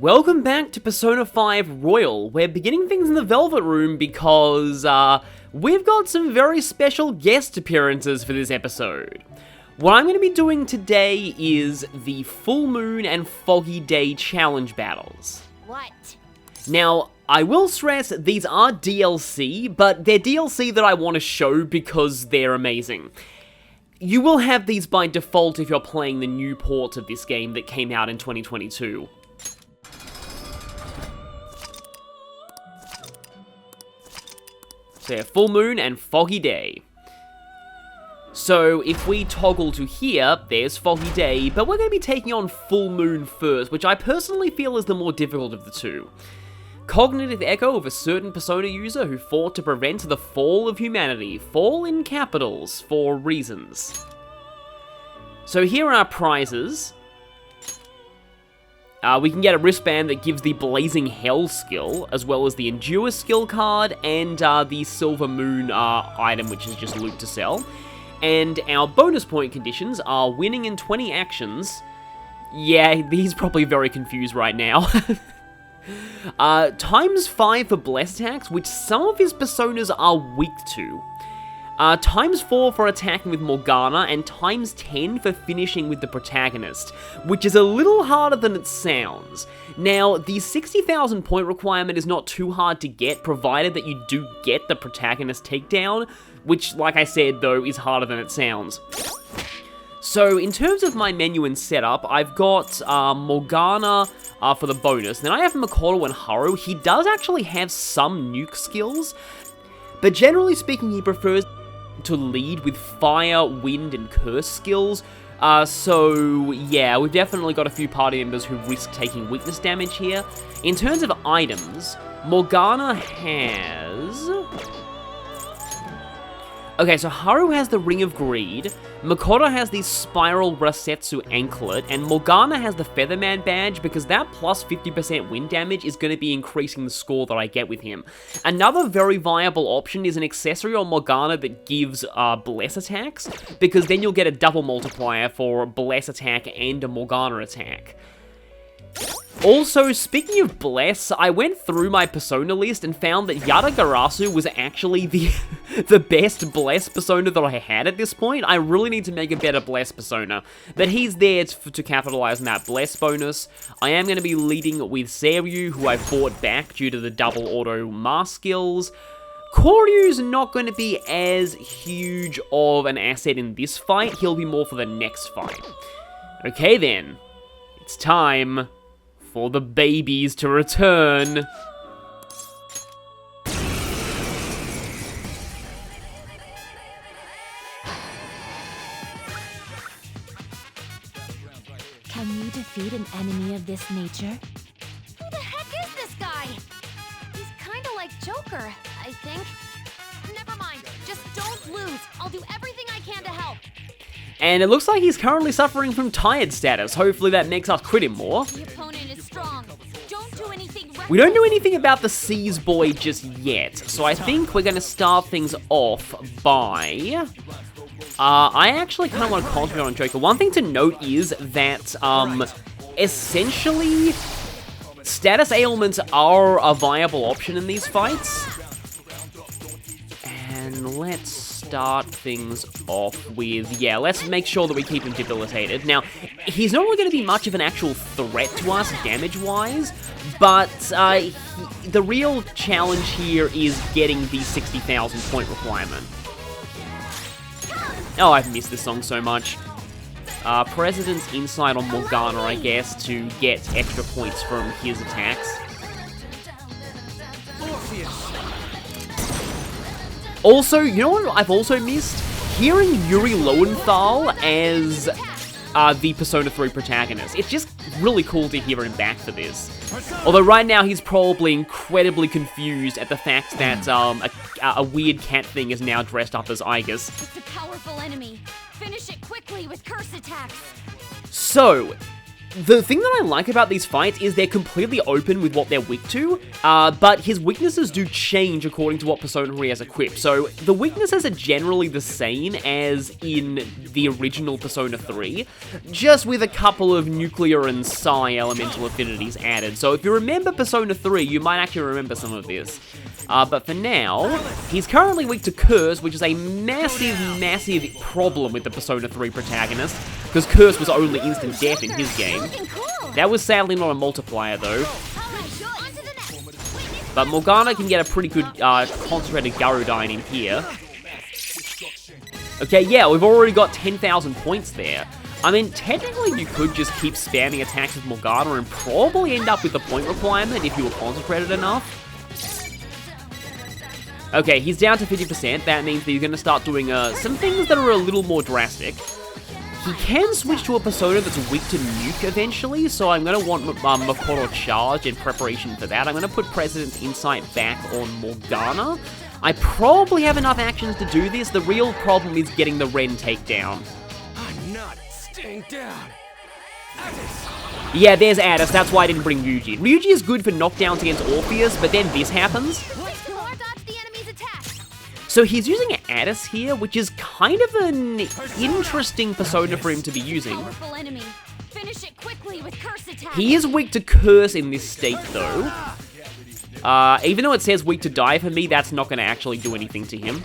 Welcome back to Persona 5 Royal. We're beginning things in the Velvet Room because, we've got some very special guest appearances for this episode. What I'm going to be doing today is the Full Moon and Foggy Day challenge battles. What? Now, I will stress these are DLC, but they're DLC that I want to show because they're amazing. You will have these by default if you're playing the new port of this game that came out in 2022. So yeah, Full Moon and Foggy Day. So if we toggle to here, there's Foggy Day, but we're going to be taking on Full Moon first, which I personally feel is the more difficult of the two. Cognitive echo of a certain Persona user who fought to prevent the fall of humanity. Fall in capitals, for reasons. So here are our prizes. We can get a wristband that gives the Blazing Hell skill, as well as the Endure skill card, and the Silver Moon item, which is just loot to sell. And our bonus point conditions are winning in 20 actions. Yeah, he's probably very confused right now. Times 5 for bless attacks, which some of his personas are weak to. Times 4 for attacking with Morgana, and times 10 for finishing with the protagonist, which is a little harder than it sounds. Now, the 60,000 point requirement is not too hard to get, provided that you do get the protagonist takedown, which, like I said, though, is harder than it sounds. So, in terms of my menu and setup, I've got Morgana for the bonus. Then I have Makoto and Haru. He does actually have some nuke skills, but generally speaking, he prefers to lead with fire, wind, and curse skills. So yeah, we've definitely got a few party members who risk taking weakness damage here. In terms of items, Morgana has... Okay, so Haru has the Ring of Greed, Makoto has the Spiral Rasetsu Anklet, and Morgana has the Featherman badge because that plus 50% wind damage is going to be increasing the score that I get with him. Another very viable option is an accessory on Morgana that gives Bless attacks, because then you'll get a double multiplier for Bless attack and a Morgana attack. Also, speaking of Bless, I went through my Persona list and found that Yatagarasu was actually the best Bless Persona that I had at this point. I really need to make a better Bless Persona, but he's there to capitalize on that Bless bonus. I am going to be leading with Seiryu, who I bought back due to the double auto mask skills. Koryu's not going to be as huge of an asset in this fight, he'll be more for the next fight. Okay then, it's time for the babies to return. Can you defeat an enemy of this nature? Who the heck is this guy? He's kinda like Joker, I think. Never mind, just don't lose. I'll do everything I can to help. And it looks like he's currently suffering from tired status. Hopefully that makes us crit him more. The opponent is strong. Don't do anything reckless. We don't know anything about the Seas Boy just yet, so I think we're going to start things off by... I actually kind of want to concentrate on Joker. One thing to note is that, essentially, status ailments are a viable option in these fights. And let's start things off with, yeah, let's make sure that we keep him debilitated. Now, he's not really going to be much of an actual threat to us damage-wise, but the real challenge here is getting the 60,000 point requirement. Oh, I've missed this song so much. President's Insight on Morgana, I guess, to get extra points from his attacks. Also, you know what I've also missed? Hearing Yuri Lowenthal as the Persona 3 protagonist. It's just really cool to hear him back for this. Although right now he's probably incredibly confused at the fact that a weird cat thing is now dressed up as Aigis. It's a powerful enemy. Finish it quickly with curse attacks. So, The thing that I like about these fights is they're completely open with what they're weak to, but his weaknesses do change according to what persona he has equipped. So the weaknesses are generally the same as in the original Persona 3, just with a couple of nuclear and psi elemental affinities added. So if you remember Persona 3, you might actually remember some of this. But for now, he's currently weak to Curse, which is a massive, massive problem with the Persona 3 protagonist, because Curse was only instant death in his game. That was sadly not a multiplier, though. But Morgana can get a pretty good concentrated Garudine in here. Okay, yeah, we've already got 10,000 points there. I mean, technically you could just keep spamming attacks with Morgana and probably end up with the point requirement if you were concentrated enough. Okay, he's down to 50%. That means that you're going to start doing some things that are a little more drastic. He can switch to a persona that's weak to nuke eventually, so I'm going to want Makoto charged in preparation for that. I'm going to put President's Insight back on Morgana. I probably have enough actions to do this. The real problem is getting the Ren takedown. I'm not staying down. Yeah, there's Addis. That's why I didn't bring Ryuji. Ryuji is good for knockdowns against Orpheus, but then this happens. So he's using Addis here, which is kind of an interesting persona for him to be using. He is weak to Curse in this state, though. Even though it says weak to Die for me, that's not going to actually do anything to him.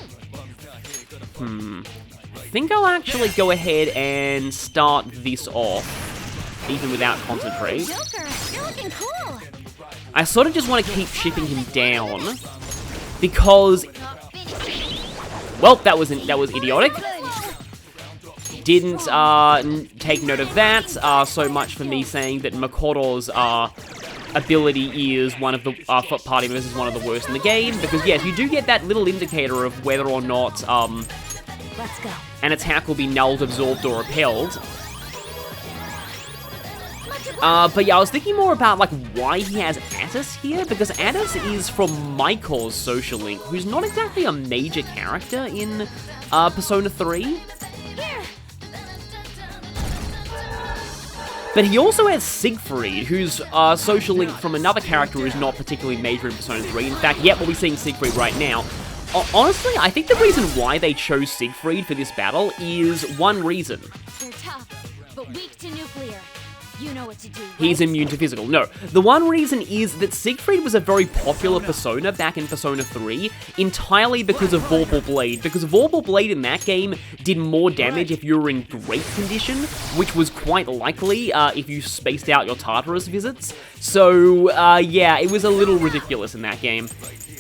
I think I'll actually go ahead and start this off, even without Concentrate. I sort of just want to keep shipping him down, because... Well, that was idiotic. Didn't take note of that. So much for me saying that Makoto's ability is one of the party members is one of the worst in the game. Because yes, you do get that little indicator of whether or not Let's go. An attack will be nulled, absorbed, or repelled. But yeah, I was thinking more about, like, why he has Addis here, because Addis is from Maikor's Social Link, who's not exactly a major character in Persona 3. But he also has Siegfried, who's Social Link from another character who's not particularly major in Persona 3. In fact, yep, we'll be seeing Siegfried right now. Honestly, I think the reason why they chose Siegfried for this battle is one reason. They're tough, but weak to nuclear. You know what to do, right? He's immune to physical. No, the one reason is that Siegfried was a very popular persona back in Persona 3, entirely because of Vorpal Blade, because Vorpal Blade in that game did more damage if you were in great condition, which was quite likely if you spaced out your Tartarus visits. So, yeah, it was a little ridiculous in that game.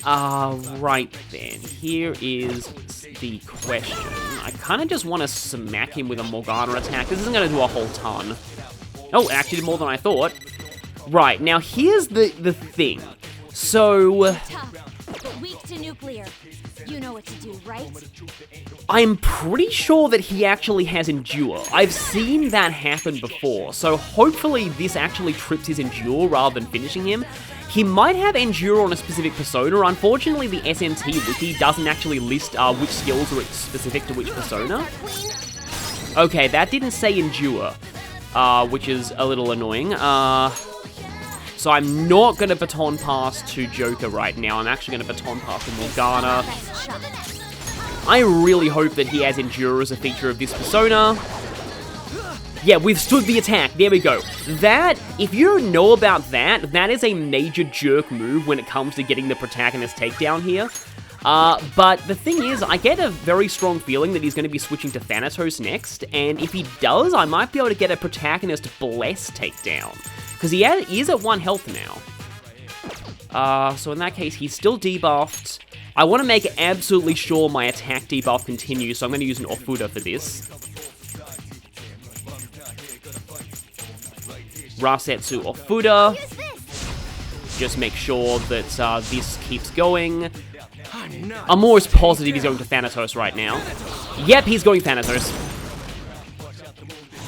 Right then, here is the question. I kind of just want to smack him with a Morgana attack. This isn't going to do a whole ton. Oh, it actually did more than I thought. Right, now here's the thing. So... Tough, but weak to nuclear. You know what to do, right? I'm pretty sure that he actually has Endure. I've seen that happen before, so hopefully this actually trips his Endure rather than finishing him. He might have Endure on a specific persona. Unfortunately, the SNT wiki doesn't actually list which skills are specific to which persona. Okay, that didn't say Endure. Which is a little annoying. So I'm not going to baton pass to Joker right now. I'm actually going to baton pass to Morgana. I really hope that he has Endure as a feature of this persona. Yeah, withstood the attack. There we go. That, if you don't know about that, that is a major jerk move when it comes to getting the protagonist takedown here. But the thing is, I get a very strong feeling that he's going to be switching to Thanatos next, and if he does, I might be able to get a protagonist Bless takedown, because he is at 1 health now. So in that case, he's still debuffed. I want to make absolutely sure my attack debuff continues, so I'm going to use an Ofuda for this. Rasetsu Ofuda. Just make sure that this keeps going. I'm more as positive he's going to Thanatos right now. Yep, he's going Thanatos.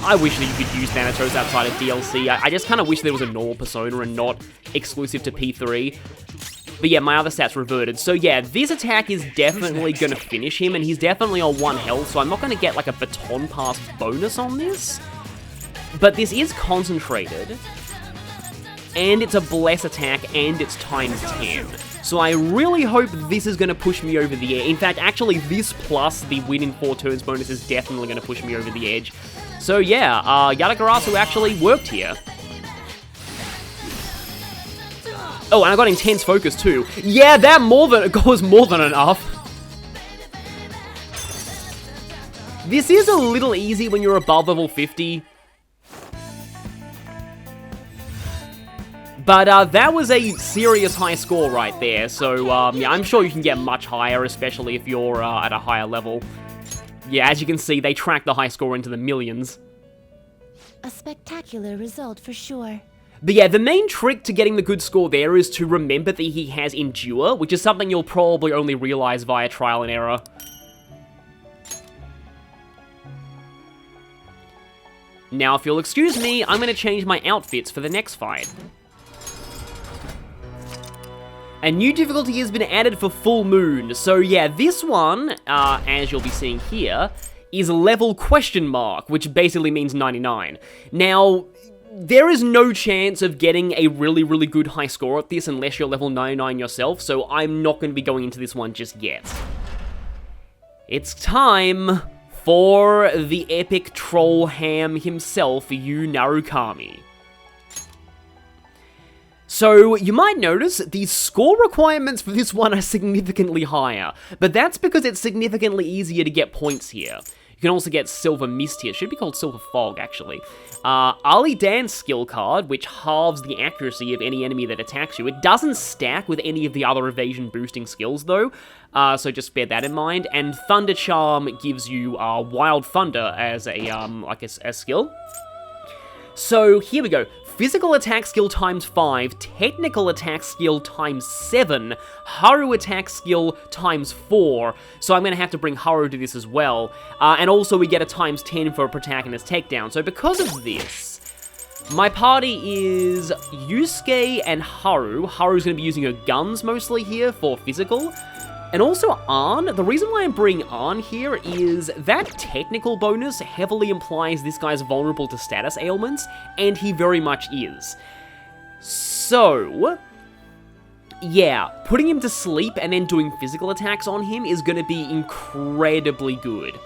I wish that you could use Thanatos outside of DLC. I just kind of wish there was a normal persona and not exclusive to P3. But yeah, my other stats reverted. So yeah, this attack is definitely going to finish him, and he's definitely on 1 health, so I'm not going to get like a baton pass bonus on this. But this is concentrated, and it's a bless attack, and it's times 10. So I really hope this is going to push me over the edge. In fact, actually, this plus the win in 4 turns bonus is definitely going to push me over the edge. So yeah, Yatagarasu actually worked here. Oh, and I got intense focus too. Yeah, that was more than enough. This is a little easy when you're above level 50. But that was a serious high score right there, so yeah, I'm sure you can get much higher, especially if you're at a higher level. Yeah, as you can see, they track the high score into the millions. A spectacular result for sure. But yeah, the main trick to getting the good score there is to remember that he has Endure, which is something you'll probably only realize via trial and error. Now, if you'll excuse me, I'm going to change my outfits for the next fight. A new difficulty has been added for Full Moon, so yeah, this one, as you'll be seeing here, is level question mark, which basically means 99. Now, there is no chance of getting a really, really good high score at this unless you're level 99 yourself, so I'm not going to be going into this one just yet. It's time for the epic troll ham himself, Yu Narukami. So, you might notice the score requirements for this one are significantly higher, but that's because it's significantly easier to get points here. You can also get Silver Mist here. It should be called Silver Fog, actually. Ali Dan's skill card, which halves the accuracy of any enemy that attacks you. It doesn't stack with any of the other evasion boosting skills, though, so just bear that in mind. And Thunder Charm gives you Wild Thunder as a, a skill. So, here we go. Physical attack skill times 5, technical attack skill times 7, Haru attack skill times 4, so I'm going to have to bring Haru to this as well, and also we get a times 10 for a protagonist takedown. So because of this, my party is Yusuke and Haru. Haru's going to be using her guns mostly here for physical. And also Arn. The reason why I'm bringing Arn here is that technical bonus heavily implies this guy's vulnerable to status ailments, and he very much is. So, yeah, putting him to sleep and then doing physical attacks on him is going to be incredibly good.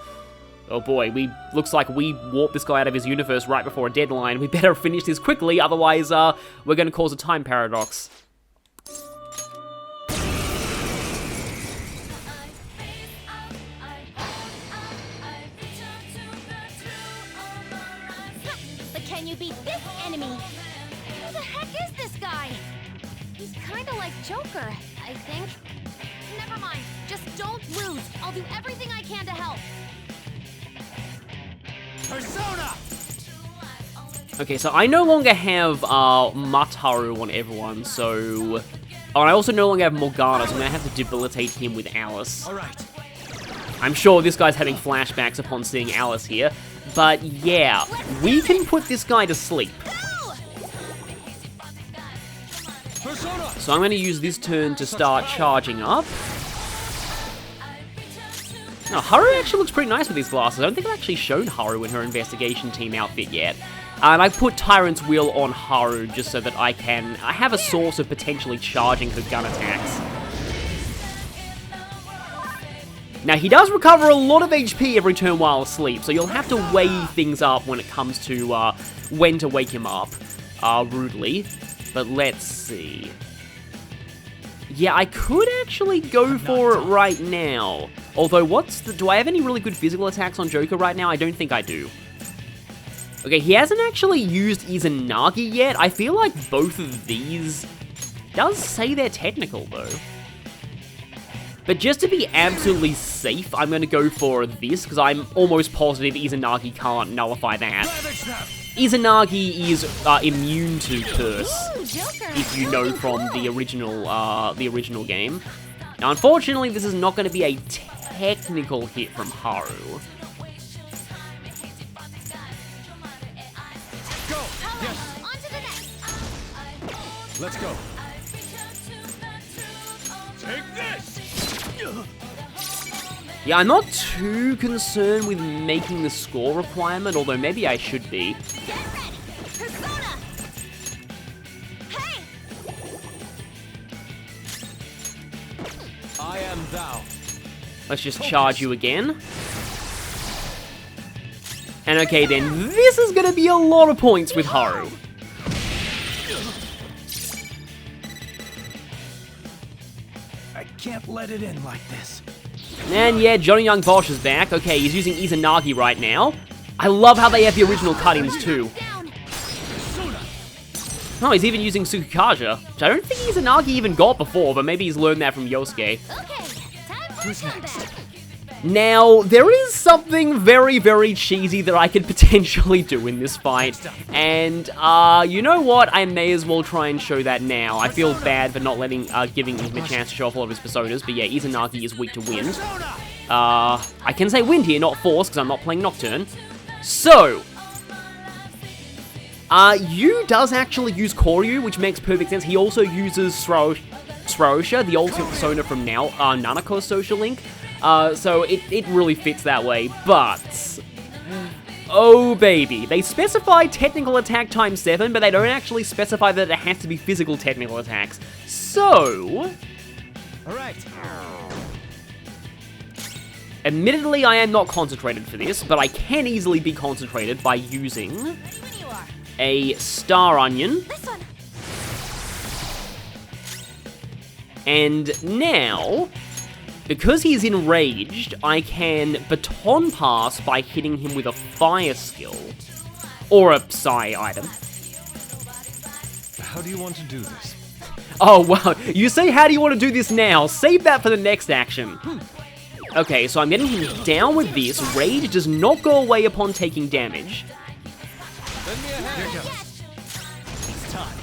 Oh boy, looks like we warped this guy out of his universe right before a deadline. We better finish this quickly, otherwise we're going to cause a time paradox. Can you beat this enemy? Who the heck is this guy? He's kinda like Joker, I think. Never mind, just don't lose. I'll do everything I can to help. Persona! Okay, so I no longer have Mataru on everyone, so... Oh, and I also no longer have Morgana, so I'm gonna have to debilitate him with Alice. Alright. I'm sure this guy's having flashbacks upon seeing Alice here. But yeah, we can put this guy to sleep. So I'm going to use this turn to start charging up. Now, Haru actually looks pretty nice with these glasses. I don't think I've actually shown Haru in her investigation team outfit yet. And I put Tyrant's Wheel on Haru just so that I have a source of potentially charging her gun attacks. Now, he does recover a lot of HP every turn while asleep, so you'll have to weigh things up when it comes to when to wake him up rudely. But let's see. Yeah, I could actually go for it right now. Although, do I have any really good physical attacks on Joker right now? I don't think I do. Okay, he hasn't actually used Izanagi yet. I feel like both of these does say they're technical, though. But just to be absolutely safe, I'm going to go for this, because I'm almost positive Izanagi can't nullify that. Izanagi is immune to Curse, if you know from the original game. Now, unfortunately, this is not going to be a technical hit from Haru. Go! Yes! On to the next! Let's go! Take this! Yeah, I'm not too concerned with making the score requirement, although maybe I should be. I am thou. Let's just charge you again. And okay then, this is gonna be a lot of points with Haru. I can't let it in like this. And yeah, Johnny Young Bosch is back. Okay, he's using Izanagi right now. I love how they have the original cut-ins too. Down. Oh, he's even using Tsukukaja, which I don't think Izanagi even got before, but maybe he's learned that from Yosuke. Okay, time for a comeback. Now, there is something very, very cheesy that I could potentially do in this fight, and, you know what? I may as well try and show that now. I feel bad for not giving him a chance to show off all of his personas, but yeah, Izanagi is weak to wind. I can say wind here, not force, because I'm not playing Nocturne. So, Yu does actually use Koryu, which makes perfect sense. He also uses Srousha, the ultimate persona from now, Nanako's Social Link. So it really fits that way, but... Oh baby, they specify technical attack times 7, but they don't actually specify that it has to be physical technical attacks. So... Alright. Admittedly, I am not concentrated for this, but I can easily be concentrated by using When you are. a Star Onion. This one. And now... Because he's enraged, I can baton pass by hitting him with a fire skill. Or a psi item. How do you want to do this? Oh, well, you say how do you want to do this now? Save that for the next action. Okay, so I'm getting him down with this. Rage does not go away upon taking damage. Lend me a hand. Here goes. It's time.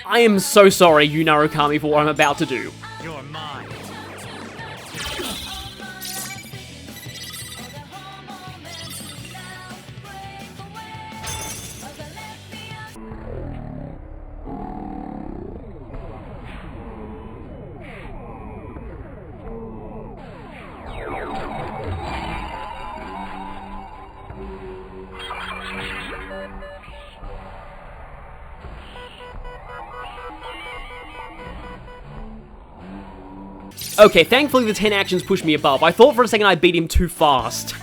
I am so sorry, Yu Narukami, for what I'm about to do. You're mine. Okay, thankfully the 10 actions pushed me above. I thought for a second I beat him too fast.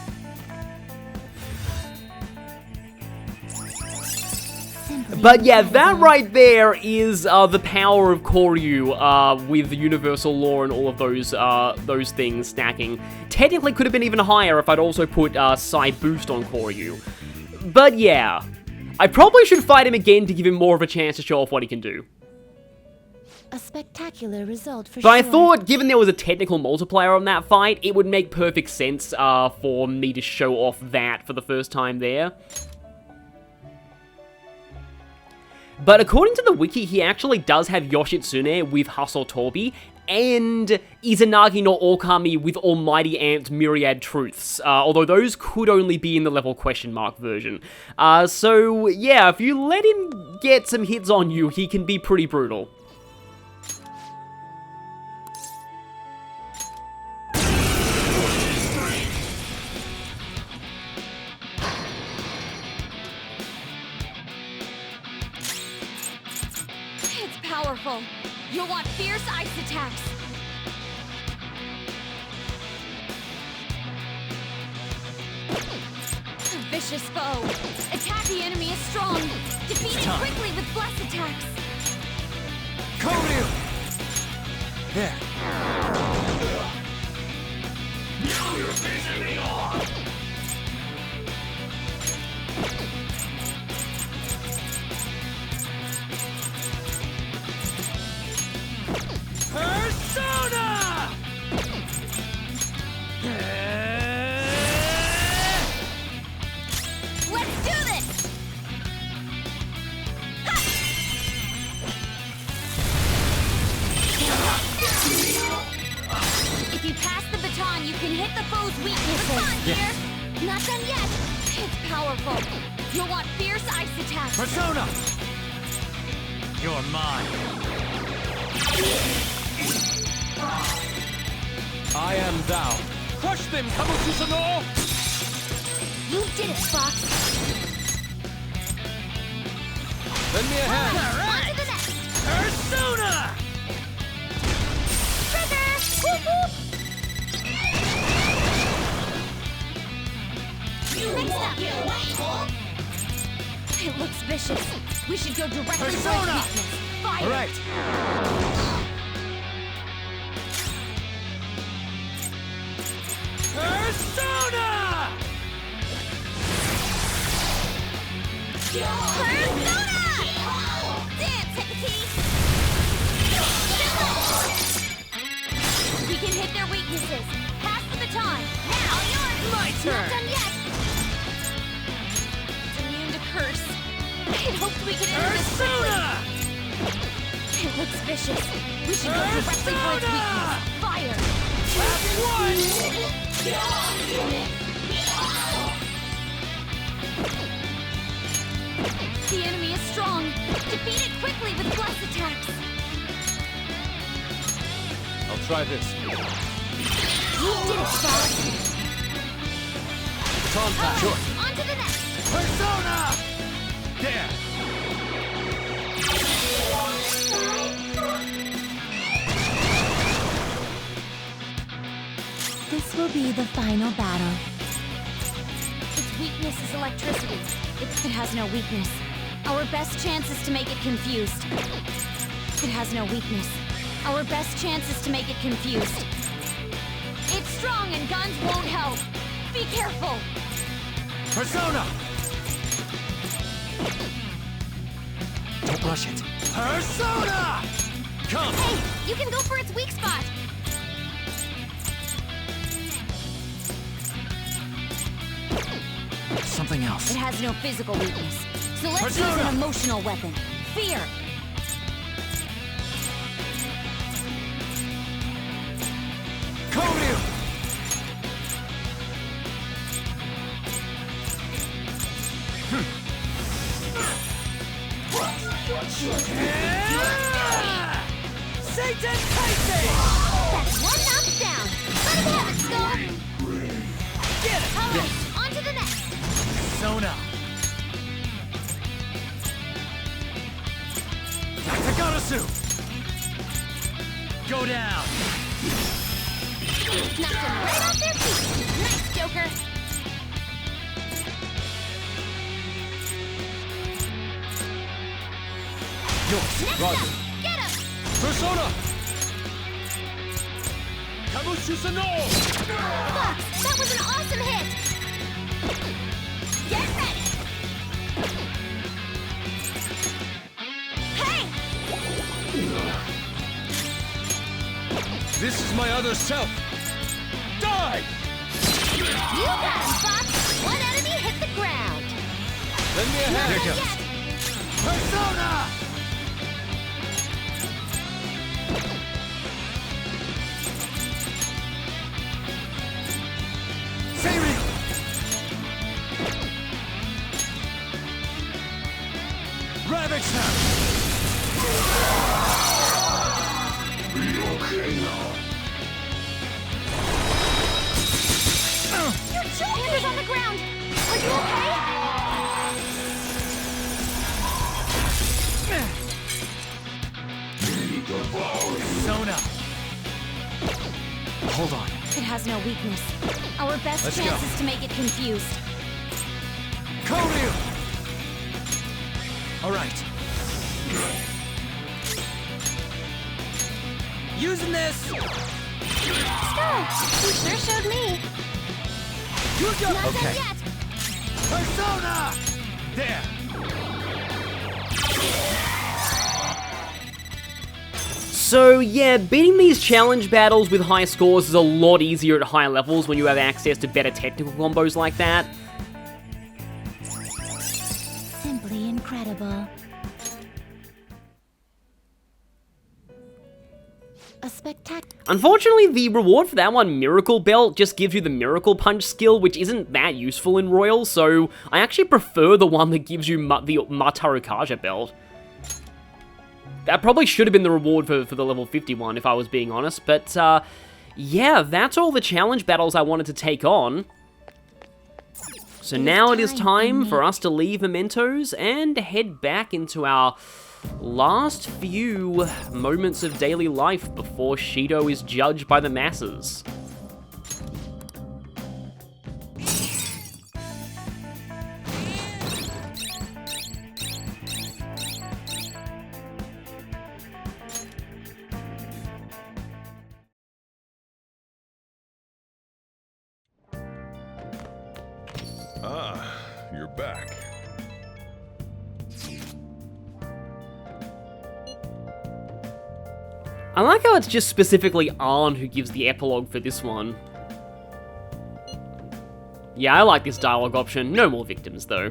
But yeah, that right there is the power of Koryu with the universal law and all of those things stacking. Technically could have been even higher if I'd also put Psi Boost on Koryu. But yeah, I probably should fight him again to give him more of a chance to show off what he can do. A spectacular result for But I sure. thought, given there was a technical multiplier on that fight, it would make perfect sense for me to show off that for the first time there. But according to the wiki, he actually does have Yoshitsune with Hustle Tobi, and Izanagi no Okami with Almighty Amped Myriad Truths, although those could only be in the level question mark version. So yeah, if you let him get some hits on you, he can be pretty brutal. Powerful. You'll want fierce ice attacks. Vicious foe. Attack the enemy is strong. Defeat it quickly with blast attacks. Koryu! There. Now you're pissing me off! Persona! Let's do this! If you pass the baton, you can hit the foe's weaknesses. Respond, Peter! Not done yet! It's powerful. You'll want fierce ice attacks. Persona! You're mine. I am thou. Crush them, Kabukiso! You did it, Fox. Lend me a hand. On to the next. Persona! It looks vicious. We should go directly for its Persona! weakness. Fire! All right. Persona! Persona! Dance, Hecate! We can hit their weaknesses. Pass the baton. Now yours! My Not turn. done yet. It's immune to curse. I had hoped we could end this quickly. Persona! It looks vicious. We should go directly for its weakness. Fire! That's one! The enemy is strong. Defeat it quickly with blast attacks. I'll try this. You did it, Fox. Baton pass. Sure. On to the next. Persona! There. This will be the final battle. Its weakness is electricity. It has no weakness. Our best chance is to make it confused. It has no weakness. Our best chance is to make it confused. It's strong and guns won't help. Be careful. Persona! Don't rush it. Persona! Come! Hey, you can go for its weak spot. Something else. It has no physical weakness. So let's use Persona! an emotional weapon. Fear. Koryu! Satan Tyson! That's one knocked down. Let him have it, Skull. Get it! All right, on to the next. Persona! Takagarasu! Go down! Knocked them right off their feet. Nice, Joker. Yours, Next Roger. up, get him. Persona! Kabushusano! Fox, that was an awesome hit. Get ready. Hey, This is my other self! Die! you got him, Fox. One enemy hit the ground. Lend me a hand! Not Here yet. comes. Persona! Seiryu! Ravage Snap! Be okay now. Your Joker's on the ground. Are you okay? Be devoured. Persona! Hold on. It has no weakness. Our best Let's chance go. is to make it confused. Koryu! All right. Using this! Skull, you sure showed me. You go! Not Okay. done yet. Persona! There! So yeah, beating these challenge battles with high scores is a lot easier at high levels when you have access to better technical combos like that. Simply incredible. A spectacular. Unfortunately, the reward for that one, Miracle Belt, just gives you the Miracle Punch skill, which isn't that useful in Royal, so I actually prefer the one that gives you the Matarukaja Belt. That probably should have been the reward for the level 51, if I was being honest, but yeah, that's all the challenge battles I wanted to take on. So now it is time for us to leave Mementos and head back into our last few moments of daily life before Shido is judged by the masses. you're back. I like how it's just specifically Arn who gives the epilogue for this one. Yeah, I like this dialogue option. No more victims, though.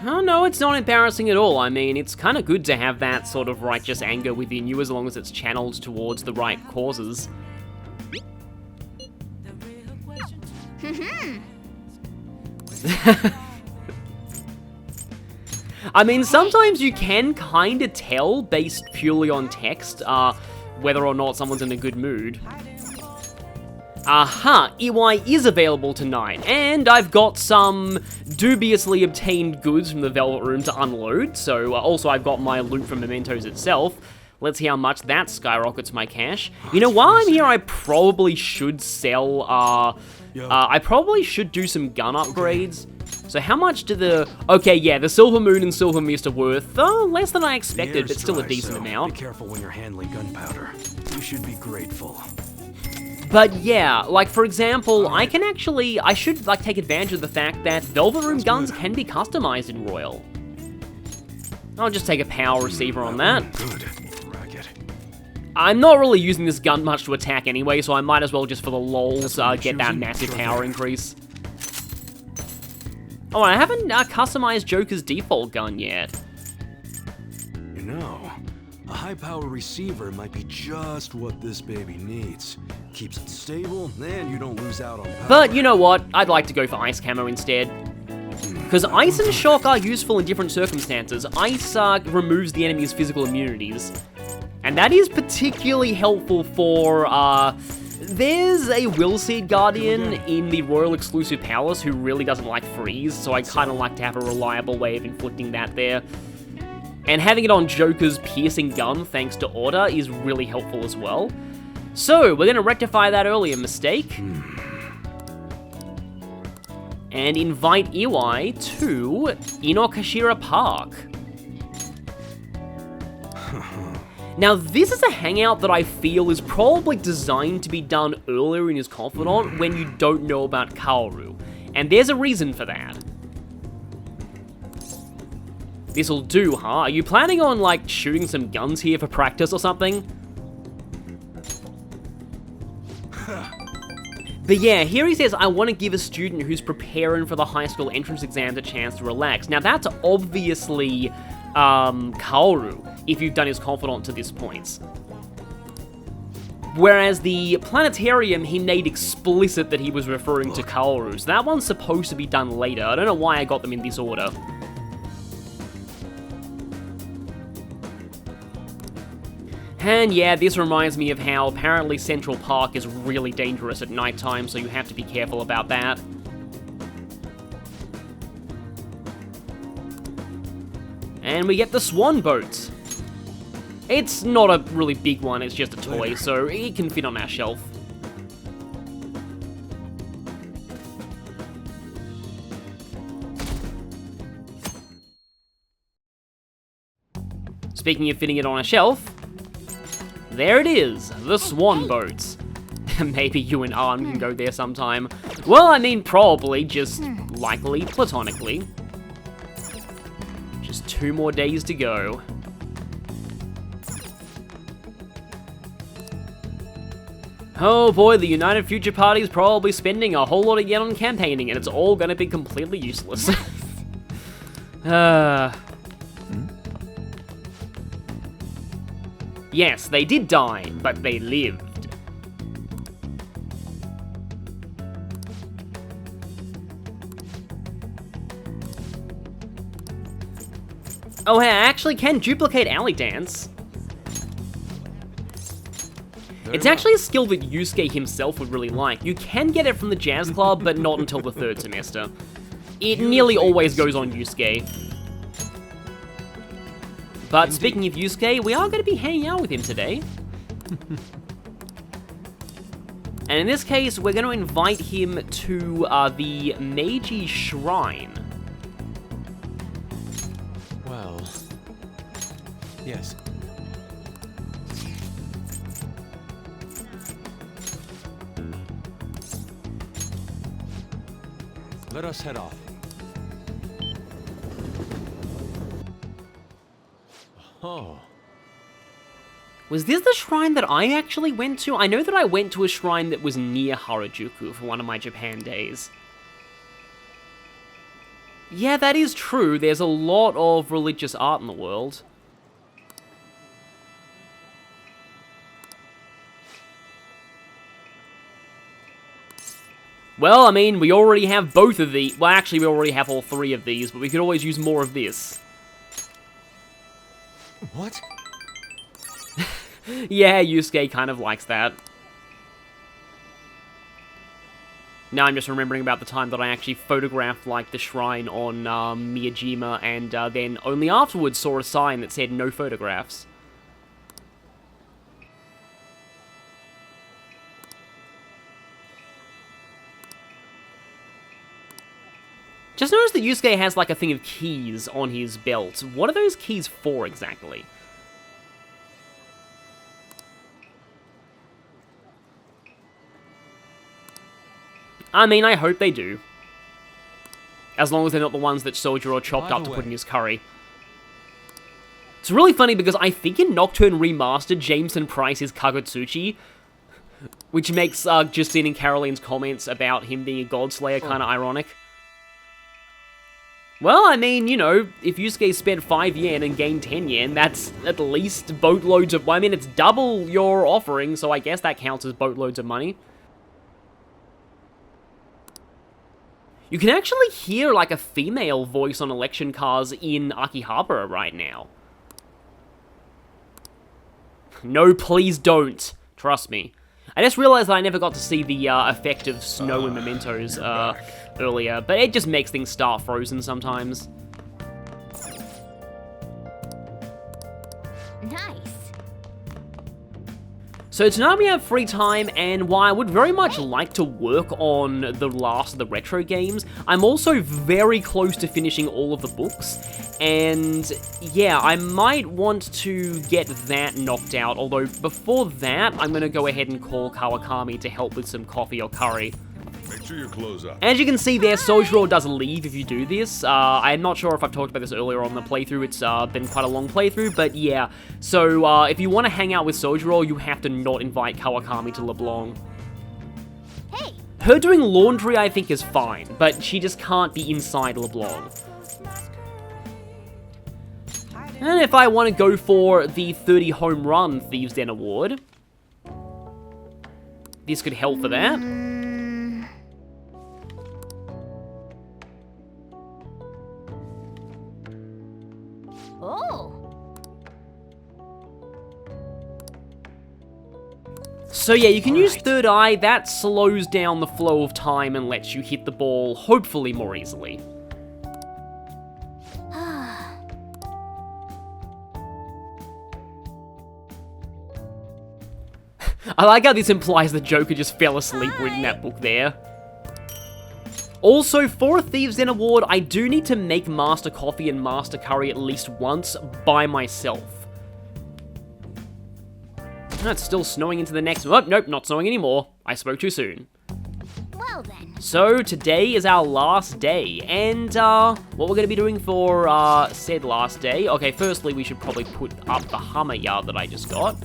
Oh no, it's not embarrassing at all. I mean, it's kind of good to have that sort of righteous anger within you as long as it's channeled towards the right causes. I mean, sometimes you can kind of tell, based purely on text, whether or not someone's in a good mood. Aha, EY is available tonight, and I've got some dubiously obtained goods from the Velvet Room to unload, so also I've got my loot from Mementos itself. Let's see how much that skyrockets my cash. You know, while I'm here, I probably should sell, I probably should do some gun upgrades. So how much do the... Okay, yeah, the Silver Moon and Silver Mist are worth, less than I expected, but still a decent amount. Be careful when you're handling gunpowder. You should be grateful. But yeah, like for example, I should like take advantage of the fact that Velvet Room guns can be customized in Royal. I'll just take a power receiver on that. Good. Racket. I'm not really using this gun much to attack anyway, so I might as well just for the lols get that massive power increase. Oh, I haven't customized Joker's default gun yet. You know, a high-power receiver might be just what this baby needs. Keeps it stable, and you don't lose out on power. But you know what? I'd like to go for ice camo instead. Because ice and shock are useful in different circumstances. Ice removes the enemy's physical immunities. And that is particularly helpful for, there's a Willseed Guardian in the Royal Exclusive Palace who really doesn't like freeze, so I kind of like to have a reliable way of inflicting that there. And having it on Joker's piercing gun, thanks to Order, is really helpful as well. So, we're going to rectify that earlier mistake. And invite Iwai to Inokashira Park. Now, this is a hangout that I feel is probably designed to be done earlier in his Confidant when you don't know about Kaoru. And there's a reason for that. This'll do, huh? Are you planning on, like, shooting some guns here for practice or something? But yeah, here he says, I want to give a student who's preparing for the high school entrance exams a chance to relax. Now, that's obviously Kaoru, if you've done his Confidant to this point. Whereas the planetarium, he made explicit that he was referring to Kaoru, so that one's supposed to be done later. I don't know why I got them in this order. And yeah, this reminds me of how apparently Central Park is really dangerous at nighttime, so you have to be careful about that. And we get the Swan Boat. It's not a really big one, it's just a toy, so it can fit on our shelf. Speaking of fitting it on a shelf, there it is, the Swan Boat. Maybe you and Arn can go there sometime. Well, I mean, probably, just likely platonically. Just 2 more days to go. Oh boy, the United Future Party is probably spending a whole lot of yen on campaigning, and it's all gonna be completely useless. Yes, they did die, but they lived. Oh hey, I actually can duplicate Alley Dance. It's actually a skill that Yusuke himself would really like. You can get it from the Jazz Club, but not until the 3rd semester. It nearly always goes on Yusuke. But speaking of Yusuke, we are going to be hanging out with him today. And in this case, we're going to invite him to the Meiji Shrine. Well, yes. Let us head off. Oh. Was this the shrine that I actually went to? I know that I went to a shrine that was near Harajuku for one of my Japan days. Yeah, that is true. There's a lot of religious art in the world. Well, I mean, we already have both of these. Well, actually, we already have all three of these, but we could always use more of this. What? Yeah, Yusuke kind of likes that. Now I'm just remembering about the time that I actually photographed, like, the shrine on Miyajima, and then only afterwards saw a sign that said no photographs. Just noticed that Yusuke has, like, a thing of keys on his belt. What are those keys for, exactly? I mean, I hope they do. As long as they're not the ones that Sojiro chopped up to put in his curry. It's really funny because I think in Nocturne Remastered, Jameson Price is Kagutsuchi, which makes Justine and Caroline's comments about him being a Godslayer kind of ironic. Well, I mean, you know, if Yusuke spent 5 yen and gained 10 yen, that's at least boatloads of... I mean, it's double your offering, so I guess that counts as boatloads of money. You can actually hear, like, a female voice on election cars in Akihabara right now. No, please don't. Trust me. I just realized that I never got to see the effect of snow in Mementos earlier, but it just makes things start frozen sometimes. Nice. So tonight we have free time, and while I would very much like to work on the last of the retro games, I'm also very close to finishing all of the books, and yeah, I might want to get that knocked out, although before that, I'm going to go ahead and call Kawakami to help with some coffee or curry. Make sure you close up. As you can see there, Sojiro does leave if you do this. I'm not sure if I've talked about this earlier on the playthrough. It's been quite a long playthrough, but yeah. So if you want to hang out with Sojiro, you have to not invite Kawakami to LeBlanc. Hey. Her doing laundry, I think, is fine, but she just can't be inside LeBlanc. And if I want to go for the 30 home run Thieves' Den award, this could help for that. Oh. So yeah, you can use Third Eye. That slows down the flow of time and lets you hit the ball, hopefully, more easily. I like how this implies the Joker just fell asleep reading that book there. Also, for a Thieves' Den award, I do need to make Master Coffee and Master Curry at least once by myself. Oh, it's still snowing into the next... Oh, nope, not snowing anymore. I spoke too soon. Well then. So, today is our last day, and what we're going to be doing for said last day... Okay, firstly, we should probably put up the Hammer Yard that I just got.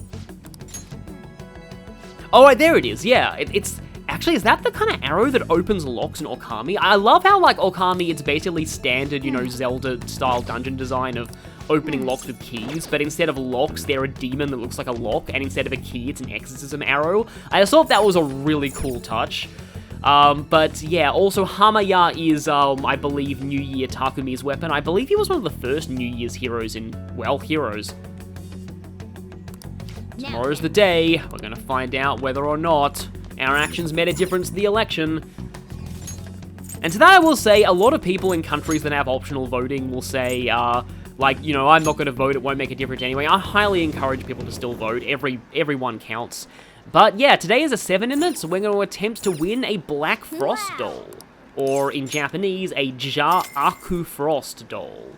Oh, right, there it is, yeah. It's... Actually, is that the kind of arrow that opens locks in Okami? I love how, like, Okami, it's basically standard, you know, Zelda-style dungeon design of opening locks with keys, but instead of locks, they're a demon that looks like a lock, and instead of a key, it's an exorcism arrow. I just thought that was a really cool touch. But yeah, also Hamaya is, I believe, New Year Takumi's weapon. I believe he was one of the first New Year's heroes in, well, heroes. Tomorrow's the day. We're gonna find out whether or not our actions made a difference to the election. And to that I will say, a lot of people in countries that have optional voting will say, like, you know, I'm not going to vote, it won't make a difference anyway. I highly encourage people to still vote. Everyone counts. But yeah, today is a 7 in it, so we're going to attempt to win a Black Frost doll. Or in Japanese, a Ja Aku Frost doll.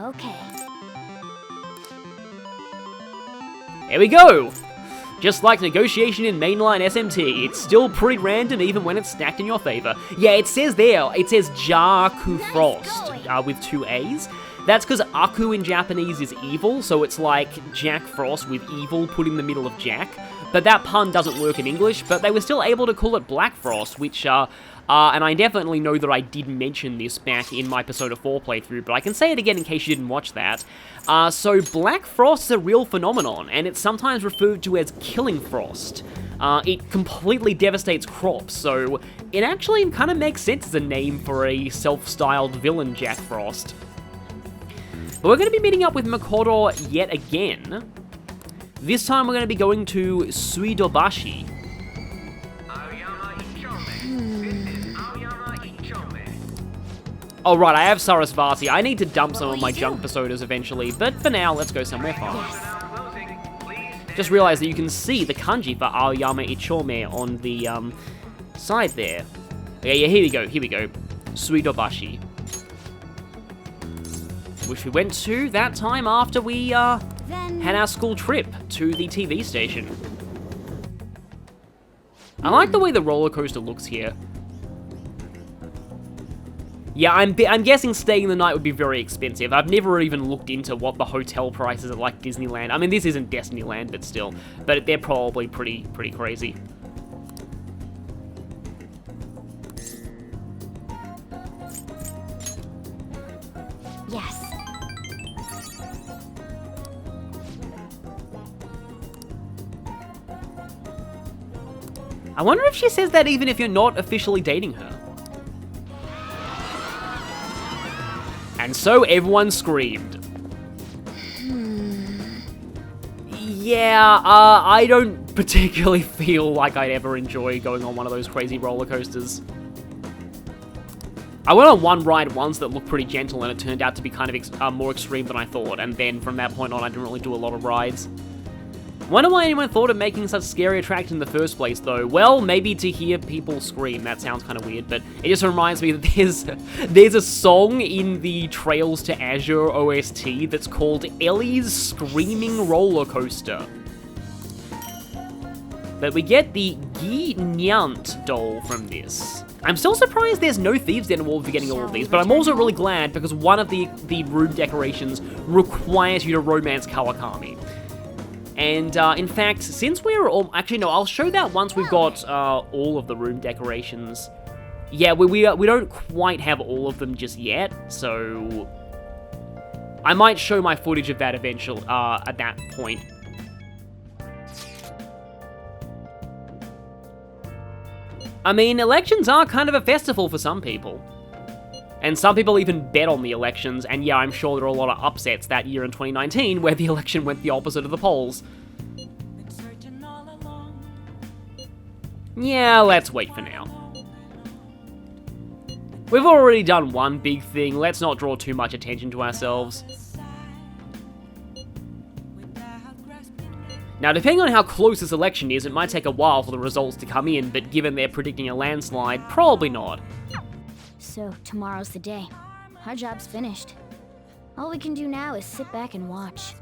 Okay. Here we go! Just like negotiation in mainline SMT, it's still pretty random even when it's stacked in your favor. Yeah, it says there, it says Ja Aku Frost, with 2 A's. That's because Aku in Japanese is evil, so it's like Jack Frost with evil put in the middle of Jack. But that pun doesn't work in English, but they were still able to call it Black Frost, which, and I definitely know that I did mention this back in my Persona 4 playthrough, but I can say it again in case you didn't watch that. So Black Frost is a real phenomenon, and it's sometimes referred to as Killing Frost. It completely devastates crops, so it actually kind of makes sense as a name for a self-styled villain, Jack Frost. But we're going to be meeting up with Makoto yet again. This time we're going to be going to Suidobashi. Oh right, I have Sarasvati. I need to dump some of my junk personas eventually, but for now, let's go somewhere fun. Just realized that you can see the kanji for Aoyama Ichome on the side there. Yeah, here we go. Suidobashi. Which we went to that time after we had our school trip to the TV station. I like the way the roller coaster looks here. Yeah, I'm guessing staying the night would be very expensive. I've never even looked into what the hotel prices are like Disneyland. I mean, this isn't Disneyland, but still. But they're probably pretty crazy. Yes. I wonder if she says that even if you're not officially dating her. And so everyone screamed. Yeah, I don't particularly feel like I'd ever enjoy going on one of those crazy roller coasters. I went on one ride once that looked pretty gentle and it turned out to be kind of more extreme than I thought, and then from that point on I didn't really do a lot of rides. Wonder why anyone thought of making such scary attraction in the first place, though. Well, maybe to hear people scream. That sounds kind of weird, but it just reminds me that there's a song in the Trails to Azure OST that's called Ellie's Screaming Roller Coaster. But we get the Gi Nyant doll from this. I'm still surprised there's no Thieves' Den award for getting all of these, but I'm also really glad because one of the room decorations requires you to romance Kawakami. And, in fact, since we're all... Actually, no, I'll show that once we've got all of the room decorations. Yeah, we don't quite have all of them just yet, so... I might show my footage of that eventually, at that point. I mean, elections are kind of a festival for some people. And some people even bet on the elections, and yeah, I'm sure there are a lot of upsets that year in 2019 where the election went the opposite of the polls. Yeah, let's wait for now. We've already done one big thing, let's not draw too much attention to ourselves. Now, depending on how close this election is, it might take a while for the results to come in, but given they're predicting a landslide, probably not. So, tomorrow's the day. Our job's finished. All we can do now is sit back and watch.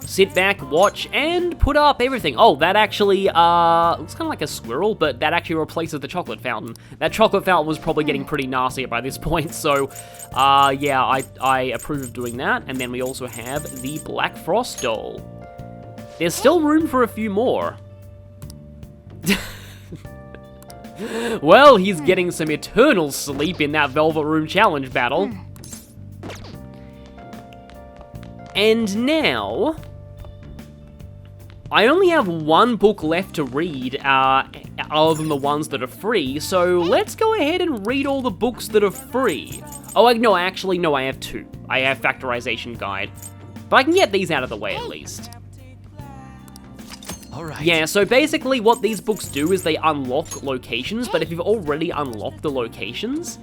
Sit back, watch, and put up everything. Oh, that actually, looks kind of like a squirrel, but that actually replaces the chocolate fountain. That chocolate fountain was probably getting pretty nasty by this point, so, yeah, I approve of doing that. And then we also have the Black Frost doll. There's still room for a few more. Well, he's getting some eternal sleep in that Velvet Room Challenge battle. And now... I only have one book left to read, other than the ones that are free, so let's go ahead and read all the books that are free. Oh, no, actually, no, I have two. I have Factorization Guide. But I can get these out of the way at least. Alright. Yeah, so basically what these books do is they unlock locations, but if you've already unlocked the locations,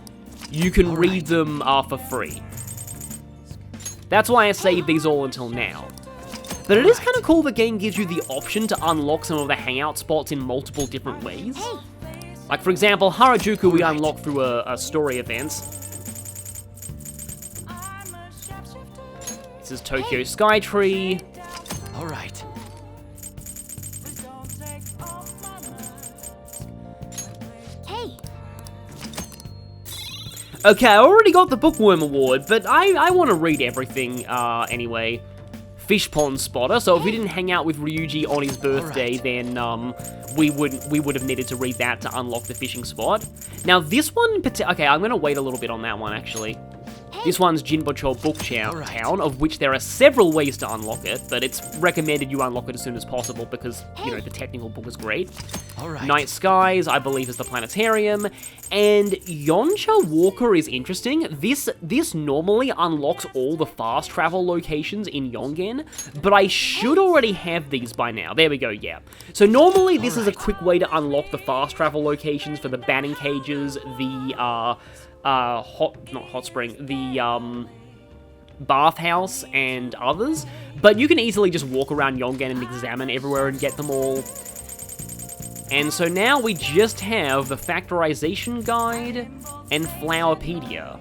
you can read them for free. That's why I saved these all until now. But it is kind of cool the game gives you the option to unlock some of the hangout spots in multiple different ways. Like, for example, Harajuku we unlock through a story event. This is Tokyo Skytree. Alright. Hey, Okay, I already got the Bookworm Award, but I want to read everything anyway. Fish Pond Spotter, so if we didn't hang out with Ryuji on his birthday, then we would have needed to read that to unlock the fishing spot. Now this one, okay, I'm going to wait a little bit on that one actually. This one's Jinbocho Book Town, of which there are several ways to unlock it, but it's recommended you unlock it as soon as possible because, you know, the technical book is great. Night Skies, I believe, is the planetarium, and Yoncha Walker is interesting. This normally unlocks all the fast travel locations in Yongen, but I should already have these by now. There we go, yeah. So normally this is a quick way to unlock the fast travel locations for the batting cages, the the bathhouse and others, but you can easily just walk around Yongen and examine everywhere and get them all. And so now we just have the Factorization Guide and Flowerpedia.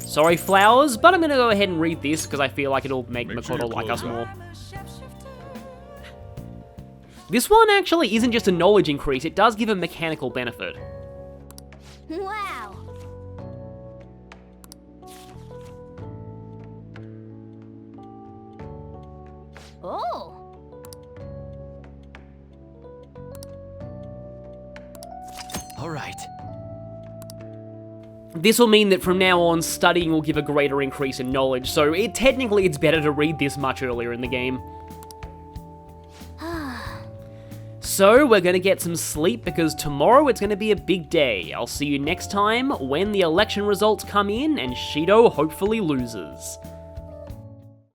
Sorry, flowers, but I'm gonna go ahead and read this because I feel like it'll make Makoto like us more. This one actually isn't just a knowledge increase, it does give a mechanical benefit. wow. Oh. Alright. This will mean that from now on, studying will give a greater increase in knowledge, so technically it's better to read this much earlier in the game. So, we're gonna get some sleep because tomorrow it's gonna be a big day. I'll see you next time when the election results come in and Shido hopefully loses.